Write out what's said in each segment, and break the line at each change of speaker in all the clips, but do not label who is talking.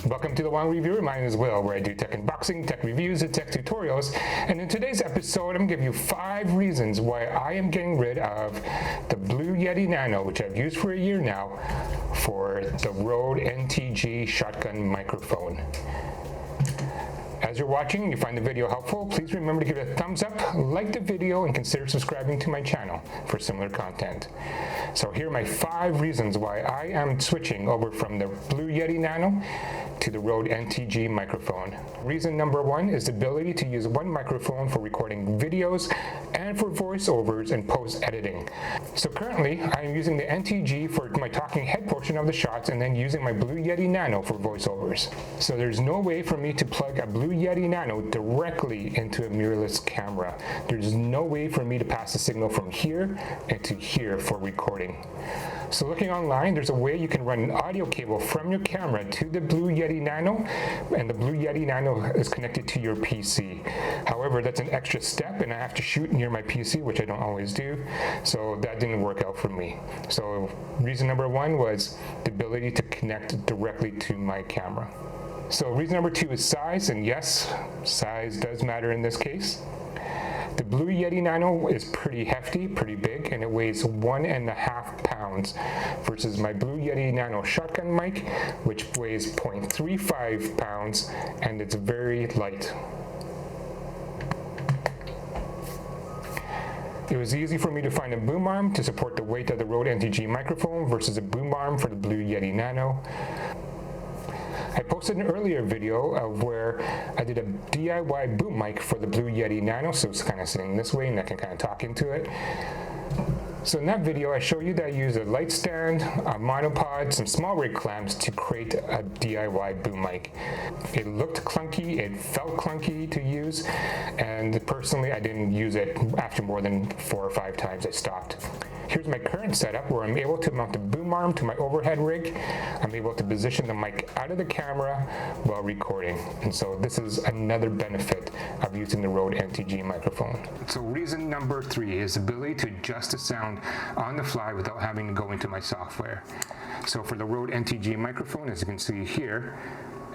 Welcome to The Wong Reviewer. My name is Will, where I do tech unboxing, tech reviews, and tech tutorials. And in today's episode, I'm going to give you 5 reasons why I am getting rid of the Blue Yeti Nano, which I've used for a year now, for the Rode NTG Shotgun Microphone. As you're watching and you find the video helpful, please remember to give it a thumbs up, like the video, and consider subscribing to my channel for similar content. So here are my 5 reasons why I am switching over from the Blue Yeti Nano to the Rode NTG microphone. Reason number 1 is the ability to use one microphone for recording videos and for voiceovers and post-editing. So currently, I am using the NTG for my talking head portion of the shots and then using my Blue Yeti Nano for voiceovers. So there's no way for me to plug a Blue Yeti Nano directly into a mirrorless camera. There's no way for me to pass the signal from here into here for recording. So looking online, there's a way you can run an audio cable from your camera to the Blue Yeti Nano, and the Blue Yeti Nano is connected to your PC. However, that's an extra step, and I have to shoot near my PC, which I don't always do, so that didn't work out for me. So reason number 1 was the ability to connect directly to my camera. So reason number 2 is size, and yes, size does matter in this case. The Blue Yeti Nano is pretty hefty, pretty big, and it weighs 1.5 pounds versus my Blue Yeti Nano shotgun mic, which weighs 0.35 pounds, and it's very light. It was easy for me to find a boom arm to support the weight of the Rode NTG microphone versus a boom arm for the Blue Yeti Nano. I posted an earlier video of where I did a DIY boom mic for the Blue Yeti Nano, so it's kind of sitting this way and I can kind of talk into it. So in that video, I show you that I used a light stand, a monopod, some small rig clamps to create a DIY boom mic. It looked clunky, it felt clunky to use, and personally I didn't use it after more than 4 or 5 times I stopped. Here's my current setup where I'm able to mount the boom arm to my overhead rig. I'm able to position the mic out of the camera while recording. And so this is another benefit of using the Rode NTG microphone. So reason number 3 is the ability to adjust the sound on the fly without having to go into my software. So for the Rode NTG microphone, as you can see here,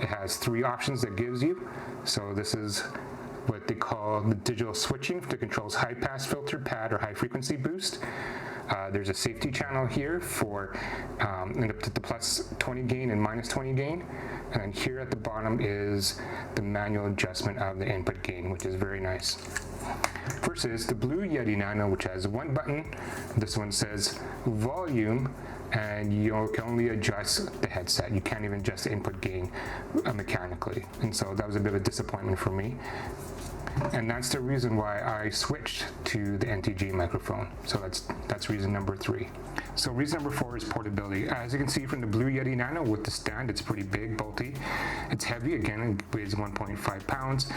it has 3 options that gives you. So this is what they call the digital switching that controls high pass filter, pad, or high frequency boost. There's a safety channel here for the plus 20 gain and minus 20 gain. And then here at the bottom is the manual adjustment of the input gain, which is very nice. Versus the Blue Yeti Nano, which has 1 button. This one says volume, and you can only adjust the headset. You can't even adjust the input gain mechanically. And so that was a bit of a disappointment for me. And that's the reason why I switched to the NTG microphone. So that's reason number 3. So reason number 4 is portability. As you can see from the Blue Yeti Nano with the stand, it's pretty big, bulky. It's heavy, again, it weighs 1.5 pounds.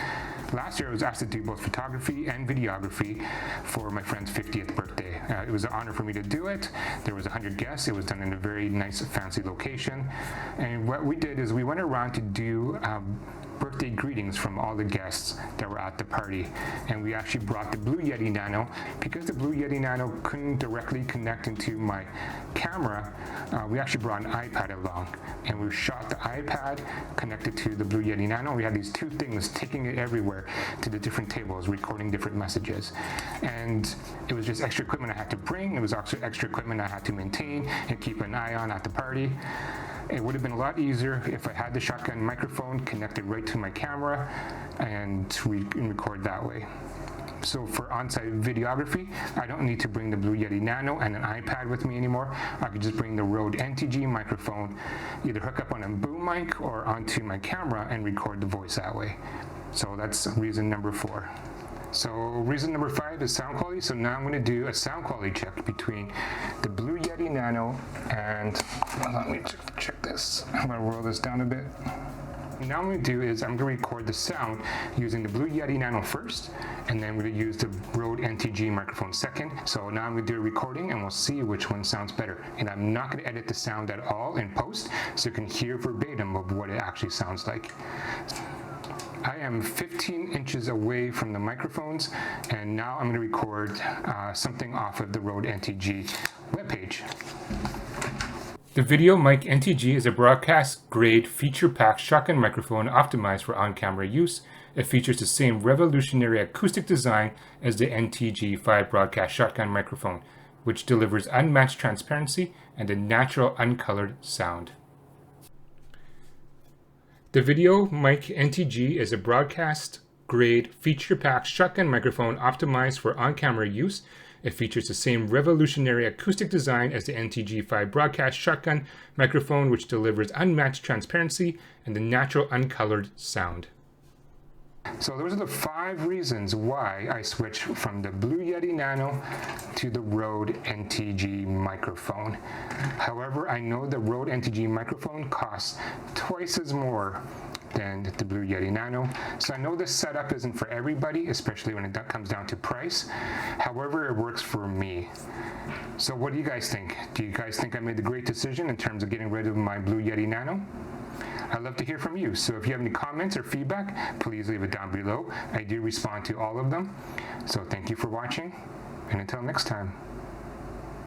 Last year I was asked to do both photography and videography for my friend's 50th birthday. It was an honor for me to do it. There was 100 guests. It was done in a very nice, fancy location. And what we did is we went around to do birthday greetings from all the guests that were at the party, and we actually brought the Blue Yeti Nano. Because the Blue Yeti Nano couldn't directly connect into my camera, we actually brought an iPad along, and we shot the iPad connected to the Blue Yeti Nano. We had these 2 things taking it everywhere to the different tables, recording different messages, and it was just extra equipment I had to bring. It was also extra equipment I had to maintain and keep an eye on at the party. It would have been a lot easier if I had the shotgun microphone connected right to my camera and record that way. So for on-site videography, I don't need to bring the Blue Yeti Nano and an iPad with me anymore. I could just bring the Rode NTG microphone, either hook up on a boom mic or onto my camera and record the voice that way. So that's reason number 4. So reason number 5 is sound quality. So now I'm going to do a sound quality check between the Blue Yeti Nano and, let me check this. I'm going to roll this down a bit. Now what I'm going to do is I'm going to record the sound using the Blue Yeti Nano first, and then we're going to use the Rode NTG microphone second. So now I'm going to do a recording and we'll see which one sounds better. And I'm not going to edit the sound at all in post, so you can hear verbatim of what it actually sounds like. I am 15 inches away from the microphones, and now I'm going to record something off of the Rode NTG webpage. The Video Mic NTG is a broadcast-grade feature-packed shotgun microphone optimized for on-camera use. It features the same revolutionary acoustic design as the NTG5 broadcast shotgun microphone, which delivers unmatched transparency and a natural uncolored sound. The Video Mic NTG is a broadcast-grade feature-packed shotgun microphone optimized for on-camera use. It features the same revolutionary acoustic design as the NTG5 broadcast shotgun microphone, which delivers unmatched transparency and a natural uncolored sound. So those are the 5 reasons why I switched from the Blue Yeti Nano to the Rode NTG microphone. However, I know the Rode NTG microphone costs twice as more than the Blue Yeti Nano. So I know this setup isn't for everybody, especially when it comes down to price. However, it works for me. So what do you guys think? Do you guys think I made the great decision in terms of getting rid of my Blue Yeti Nano? I'd love to hear from you. So if you have any comments or feedback, please leave it down below. I do respond to all of them. So thank you for watching, and until next time.